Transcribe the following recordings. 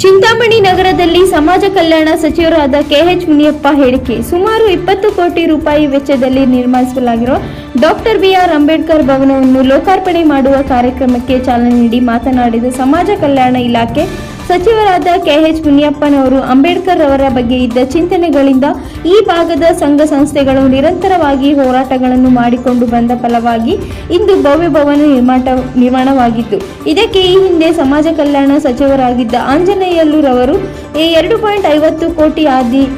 ಚಿಂತಾಮಣಿ ನಗರದಲ್ಲಿ ಸಮಾಜ ಕಲ್ಯಾಣ ಸಚಿವರಾದ ಕೆಎಚ್ ಮುನಿಯಪ್ಪ ಹೇಳಿಕೆ. ಸುಮಾರು 20 ಕೋಟಿ ರೂಪಾಯಿ ವೆಚ್ಚದಲ್ಲಿ ನಿರ್ಮಿಸಲಾಗಿರುವ ಡಾಕ್ಟರ್ ಬಿಆರ್ ಅಂಬೇಡ್ಕರ್ ಭವನವನ್ನು ಲೋಕಾರ್ಪಣೆ ಮಾಡುವ ಕಾರ್ಯಕ್ರಮಕ್ಕೆ ಚಾಲನೆ ನೀಡಿ ಮಾತನಾಡಿದ ಸಮಾಜ ಕಲ್ಯಾಣ ಇಲಾಖೆ ಸಚಿವರಾದ ಕೆಎಚ್ ಮುನಿಯಪ್ಪನವರು ಅಂಬೇಡ್ಕರ್ ಅವರ ಬಗ್ಗೆ ಇದ್ದ ಚಿಂತನೆಗಳಿಂದ ಈ ಭಾಗದ ಸಂಘ ಸಂಸ್ಥೆಗಳು ನಿರಂತರವಾಗಿ ಹೋರಾಟಗಳನ್ನು ಮಾಡಿಕೊಂಡು ಬಂದ ಫಲವಾಗಿ ಇಂದು ಭವ್ಯ ಭವನ ನಿರ್ಮಾಣವಾಗಿತ್ತು. ಇದಕ್ಕೆ ಈ ಹಿಂದೆ ಸಮಾಜ ಕಲ್ಯಾಣ ಸಚಿವರಾಗಿದ್ದ ಆಂಜನೇಯಲ್ಲೂರವರು 2.50 ಕೋಟಿ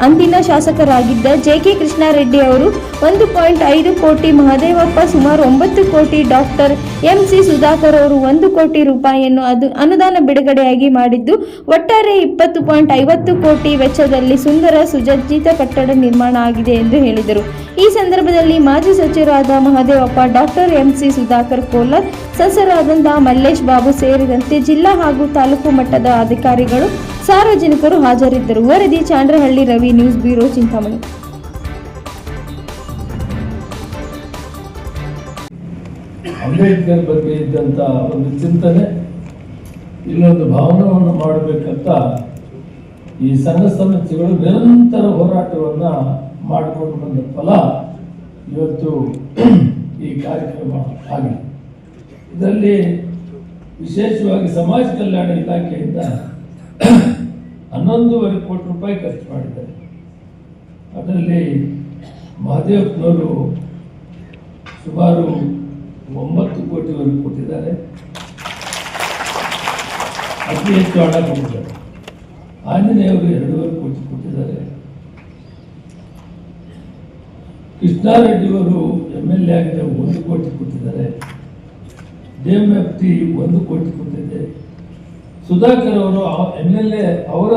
ಅಂದಿನ ಶಾಸಕರಾಗಿದ್ದ ಜೆ.ಕೆ. ಕೃಷ್ಣಾರೆಡ್ಡಿ ಅವರು 1.5 ಕೋಟಿ, ಮಹದೇವಪ್ಪ ಸುಮಾರು 9 ಕೋಟಿ, ಡಾಕ್ಟರ್ ಎಂ.ಸಿ. ಸುಧಾಕರ್ ಅವರು 1 ಕೋಟಿ ರೂಪಾಯಿಯನ್ನು ಅನುದಾನ ಬಿಡುಗಡೆಯಾಗಿ ಮಾಡಿದ್ದು ಒಟ್ಟಾರೆ 20.50 ಕೋಟಿ ವೆಚ್ಚದಲ್ಲಿ ಸುಂದರ ಸುಸಜ್ಜಿತ ಕಟ್ಟಡ ನಿರ್ಮಾಣ ಆಗಿದೆ ಎಂದು ಹೇಳಿದರು. ಈ ಸಂದರ್ಭದಲ್ಲಿ ಮಾಜಿ ಸಚಿವರಾದ ಮಹದೇವಪ್ಪ, ಡಾಕ್ಟರ್ ಎಂ.ಸಿ. ಸುಧಾಕರ್, ಕೋಲಾರ್ ಸದಸ್ಯರಾದಂತಹ ಮಲ್ಲೇಶ್ ಬಾಬು ಸೇರಿದಂತೆ ಜಿಲ್ಲಾ ಹಾಗೂ ತಾಲೂಕು ಮಟ್ಟದ ಅಧಿಕಾರಿಗಳು, ಸಾರ್ವಜನಿಕರು ಹಾಜರಿದ್ದರು. ವರದಿ ಚಾಂಡ್ರಹಳ್ಳಿ ರವಿ, ನ್ಯೂಸ್ ಬ್ಯೂರೋ, ಚಿಂತಾಮಣಿ. ಅಂಬೇಡ್ಕರ್ ಬಗ್ಗೆ ಇದ್ದಂತ ಒಂದು ಚಿಂತನೆ, ಇಲ್ಲೊಂದು ಭವನವನ್ನು ಮಾಡಬೇಕಂತ ಈ ಸಂಘ ಸಂಸ್ಥೆಗಳು ನಿರಂತರ ಹೋರಾಟವನ್ನ ಮಾಡಿಕೊಂಡು ಬಂದ ಫಲ ಇವತ್ತು ಈ ಕಾರ್ಯಕ್ರಮ ಆಗಿದೆ. ಇದರಲ್ಲಿ ವಿಶೇಷವಾಗಿ ಸಮಾಜ ಕಲ್ಯಾಣ ಇಲಾಖೆಯಿಂದ 11.5 ಕೋಟಿ ರೂಪಾಯಿ ಖರ್ಚು ಮಾಡಿದ್ದಾರೆ. ಅದರಲ್ಲಿ ಮಹದೇವಪ್ಪನವರು ಸುಮಾರು 9 ಕೋಟಿವರೆಗೂ ಕೊಟ್ಟಿದ್ದಾರೆ. ಅತಿ ಹೆಚ್ಚು ಹಣ ಕೊಟ್ಟಿದ್ದಾರೆ. ಆಂಜನೇಯವರು 2.5 ಕೋಟಿ ಕೊಟ್ಟಿದ್ದಾರೆ. ಕೃಷ್ಣಾರೆಡ್ಡಿಯವರು MLA ಆಗಿದೆ 1 ಕೋಟಿ ಕೊಟ್ಟಿದ್ದಾರೆ. DMFT 1 ಕೋಟಿ ಕೊಟ್ಟಿದೆ. ಸುಧಾಕರ್ ಅವರು MLA ಅವರ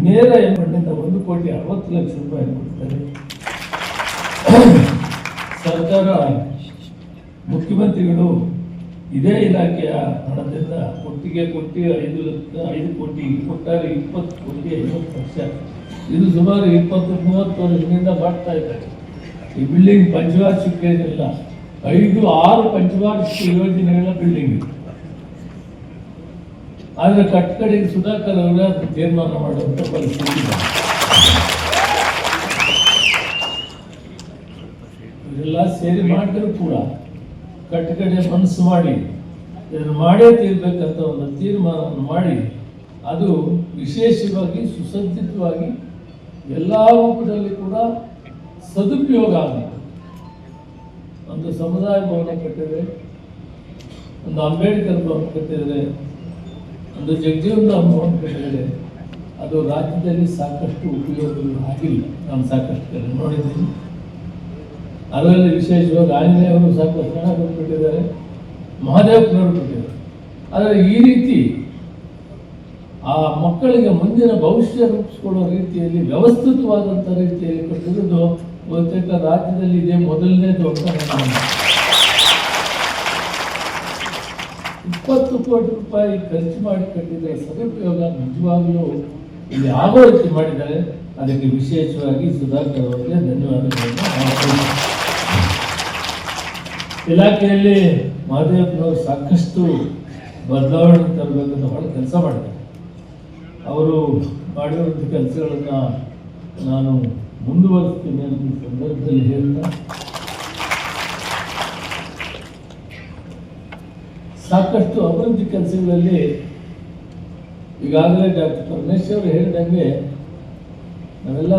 ನೇರ ಫಂಡಿಂದ 1,60,00,000 ರೂಪಾಯಿ ಕೊಟ್ಟಿದ್ದಾರೆ. ಸರ್ಕಾರ, ಮುಖ್ಯಮಂತ್ರಿಗಳು ಇದೇ ಇಲಾಖೆಯ ಹಣದಿಂದ ಒಟ್ಟಿಗೆ ಕೊಟ್ಟು 5 ಕೋಟಿ, ಒಟ್ಟಾರೆ 20 ಕೋಟಿ 50 ಲಕ್ಷ. ಇದು ಸುಮಾರು 20-30 ವರ್ಷದಿಂದ ಮಾಡ್ತಾ ಇದ್ದಾರೆ. ಈ ಬಿಲ್ಡಿಂಗ್ ಪಂಚವಾರ್ಷಿಕ ಏನಿಲ್ಲ, 5-6 ಪಂಚವಾರ್ಷಿಕ ಯೋಜನೆಗಳ ಬಿಲ್ಡಿಂಗ್. ಆದರೆ ಕಟ್ಟಕಡೆಗೆ ಸುಧಾಕರ್ ಅವರ ತೀರ್ಮಾನ ಮಾಡುವಂತ ಪರಿಸ್ಥಿತಿ ಇದೆ. ಇವರೆಲ್ಲ ಸೇರಿ ಮಾಡಿದ್ರು ಕೂಡ ಕಟ್ಟಕಡೆ ಮನಸ್ಸು ಮಾಡಿ ಇದನ್ನು ಮಾಡೇ ತೀರ್ಬೇಕಂತ ಒಂದು ತೀರ್ಮಾನವನ್ನು ಮಾಡಿ ಅದು ವಿಶೇಷವಾಗಿ ಸುಸಜ್ಜಿತವಾಗಿ ಎಲ್ಲ ರೂಪದಲ್ಲಿ ಕೂಡ ಸದುಪಯೋಗ ಆಗಬೇಕು. ಒಂದು ಸಮುದಾಯ ಭವನ ಕಟ್ಟಿದರೆ, ಒಂದು ಅಂಬೇಡ್ಕರ್ ಭವನ ಕಟ್ಟಿದರೆ, ಒಂದು ಜಗಜೀವನ ಭವನ ಕಟ್ಟಿದರೆ ಅದು ರಾಜ್ಯದಲ್ಲಿ ಸಾಕಷ್ಟು ಉಪಯೋಗಗಳು ಆಗಿಲ್ಲ. ನಾನು ಸಾಕಷ್ಟು ಕಡೆ ನೋಡಿದ್ದೀನಿ. ಅದರಲ್ಲಿ ವಿಶೇಷವಾಗಿ ಆಂಜನೇಯವರು ಸಾಕಷ್ಟು ಹಣ ಕೊಟ್ಟಿದ್ದಾರೆ, ಮಹದೇವಪ್ಪನವರು ಕೊಟ್ಟಿದ್ದಾರೆ. ಆದರೆ ಈ ರೀತಿ ಆ ಮಕ್ಕಳಿಗೆ ಮುಂದಿನ ಭವಿಷ್ಯ ರೂಪಿಸಿಕೊಳ್ಳುವ ರೀತಿಯಲ್ಲಿ ವ್ಯವಸ್ಥಿತವಾದಂಥ ರೀತಿಯಲ್ಲಿ ಕಟ್ಟಿರುವುದು ಬಹುತೇಕ ರಾಜ್ಯದಲ್ಲಿ ಇದೆ ಮೊದಲನೇದು ಅಂತ. 20 ಕೋಟಿ ರೂಪಾಯಿ ಖರ್ಚು ಮಾಡಿ ಕಟ್ಟಿದ ಸದುಪಯೋಗ ನಿಜವಾಗಲೂ ಇಲ್ಲಿ ಆಗೋ ರೀತಿ ಮಾಡಿದ್ದಾರೆ. ಅದಕ್ಕೆ ವಿಶೇಷವಾಗಿ ಸುಧಾಕರ್ ಅವರಿಗೆ ಧನ್ಯವಾದಗಳನ್ನು. ಇಲಾಖೆಯಲ್ಲಿ ಮಹದೇವಪ್ಪನವರು ಸಾಕಷ್ಟು ಬದಲಾವಣೆ ತರಬೇಕಂತ ಬಹಳ ಕೆಲಸ ಮಾಡಿದ್ದಾರೆ. ಅವರು ಮಾಡಿರುವಂಥ ಕೆಲಸಗಳನ್ನು ನಾನು ಮುಂದುವರಿಸ್ತೀನಿ ಅಂತ ಈ ಸಂದರ್ಭದಲ್ಲಿ ಹೇಳ್ತಾ, ಸಾಕಷ್ಟು ಅಭಿವೃದ್ಧಿ ಕೆಲಸಗಳಲ್ಲಿ ಈಗಾಗಲೇ ಡಾಕ್ಟರ್ ಪರಮೇಶ್ವರ್ ಹೇಳಿದಂಗೆ ನಾವೆಲ್ಲ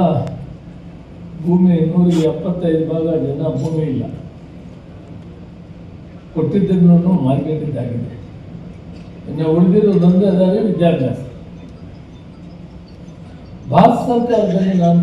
ಭೂಮಿ 175 ಭಾಗ ಜನ ಭೂಮಿ ಇಲ್ಲ, ಕೊಟ್ಟಿದ್ದನ್ನು ಮಾರ್ಕೆಟಿದ್ದಾಗಿದೆ. ಇನ್ನು ಉಳಿದಿರೋದೊಂದೇ ಅದಾದರೆ ವಿದ್ಯಾಭ್ಯಾಸ. ಭಾರತ ಸರ್ಕಾರದಲ್ಲಿ ನಾನು